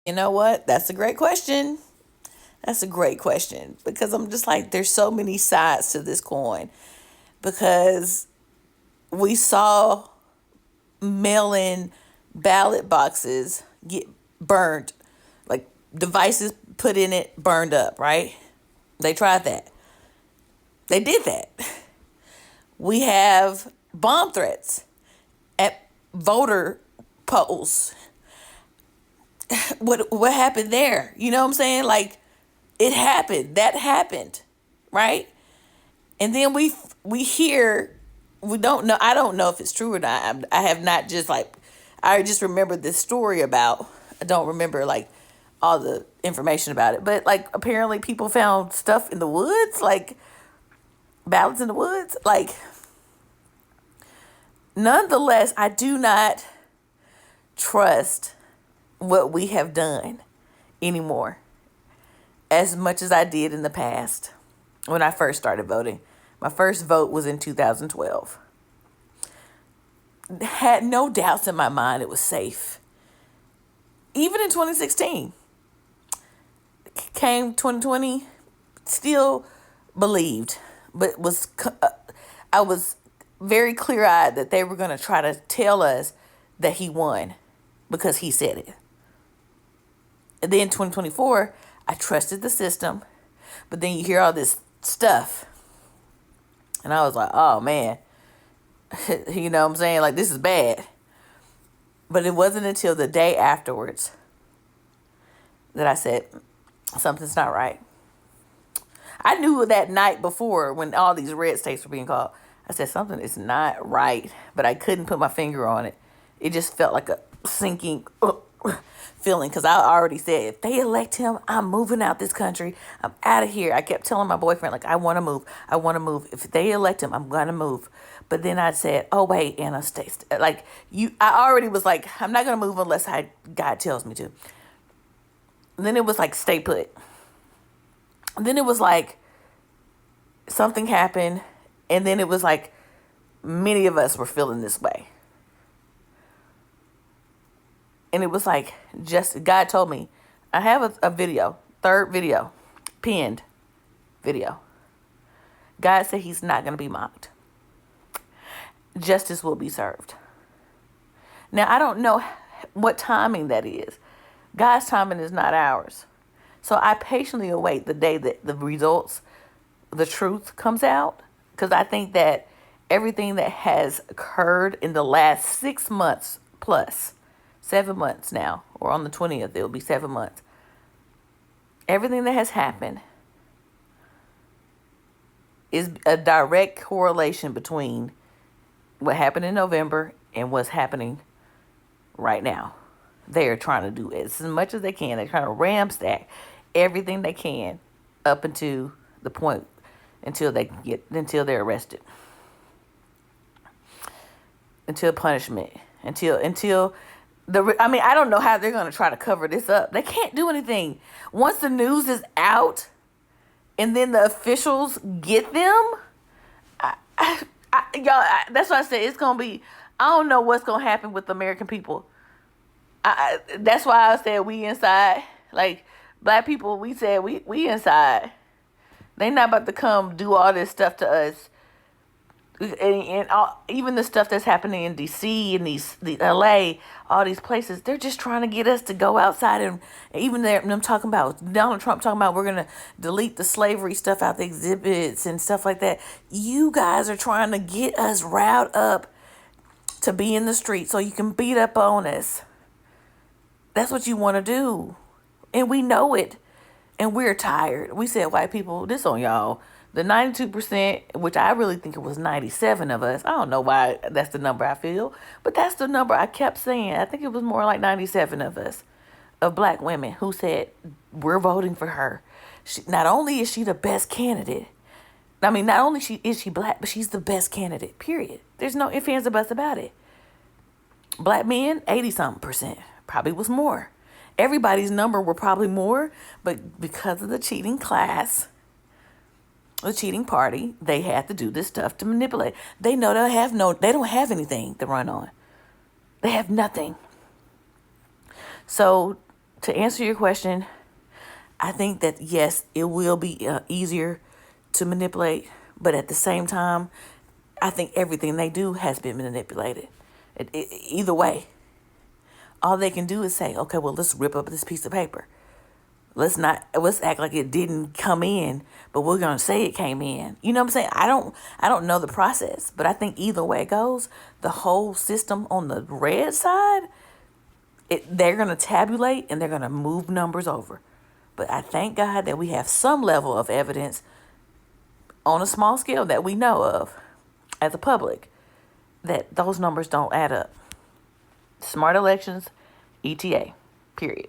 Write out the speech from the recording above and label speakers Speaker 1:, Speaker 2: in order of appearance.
Speaker 1: You know what? That's a great question. That's a great question because I'm just like, there's so many sides to this coin because we saw mail in ballot boxes get burned, like devices put in it burned up, right? They tried that. They did that. We have bomb threats at voter polls. What happened there? You know what I'm saying? Like it happened. That happened, right? And then we hear, we don't know. I don't know if it's true or not. I have not just like, I just remember this story about. I don't remember like all the information about it, but like apparently people found stuff in the woods, like ballots in the woods. Like nonetheless, I do not trust what we have done anymore as much as I did in the past when I first started voting. My first vote was in 2012. Had no doubts in my mind it was safe. Even in 2016, came 2020, still believed, but I was very clear eyed that they were going to try to tell us that he won because he said it. And then 2024, I trusted the system, but then you hear all this stuff, and I was like, oh man, you know what I'm saying? Like, this is bad. But it wasn't until the day afterwards that I said, something's not right. I knew that night before when all these red states were being called. I said, something is not right, but I couldn't put my finger on it. It just felt like a sinking feeling because I already said, if they elect him, I'm moving out this country. I'm out of here. I kept telling my boyfriend, like, I want to move. I want to move. If they elect him, I'm going to move. But then I said, oh, wait, Anna, stay. Like, I already was like, I'm not going to move unless God tells me to. And then it was like, stay put. And then it was like, something happened. And then it was like, many of us were feeling this way. And it was like, just God told me, I have a video, third video, pinned video. God said he's not going to be mocked. Justice will be served. Now, I don't know what timing that is. God's timing is not ours. So I patiently await the day that the results, the truth comes out. Because I think that everything that has occurred in the last 6 months plus, 7 months now, or on the 20th, it will be 7 months. Everything that has happened is a direct correlation between what happened in November and what's happening right now. They are trying to do as much as they can. They're trying to ram stack everything they can up into the point until they're arrested, until punishment, until I don't know how they're going to try to cover this up. They can't do anything. Once the news is out and then the officials get them, that's why I said it's going to be, I don't know what's going to happen with the American people. That's why I said we inside. Like, black people, we said we inside. They not about to come do all this stuff to us. Even the stuff that's happening in D.C. and the L.A., all these places, they're just trying to get us to go outside. And even them talking about, Donald Trump talking about, we're going to delete the slavery stuff out the exhibits and stuff like that. You guys are trying to get us riled up to be in the street so you can beat up on us. That's what you want to do. And we know it. And we're tired. We said, white people, this on y'all. The 92%, which I really think it was 97 of us. I don't know why that's the number I feel, but that's the number I kept saying. I think it was more like 97 of us, of black women who said, we're voting for her. Not only is she the best candidate, not only is she black, but she's the best candidate, period. There's no ifs, ands, or buts about it. Black men, 80-something%. Probably was more. Everybody's number were probably more, but because of the cheating class, the cheating party, they had to do this stuff to manipulate. They know they don't have anything to run on. They have nothing. So to answer your question, I think that yes, it will be easier to manipulate, but at the same time, I think everything they do has been manipulated. Either way, all they can do is say, okay, well, let's rip up this piece of paper. Let's act like it didn't come in, but we're gonna say it came in. You know what I'm saying? I don't know the process, but I think either way it goes, the whole system on the red side, they're gonna tabulate and they're gonna move numbers over. But I thank God that we have some level of evidence on a small scale that we know of as a public that those numbers don't add up. Smart elections, ETA, period.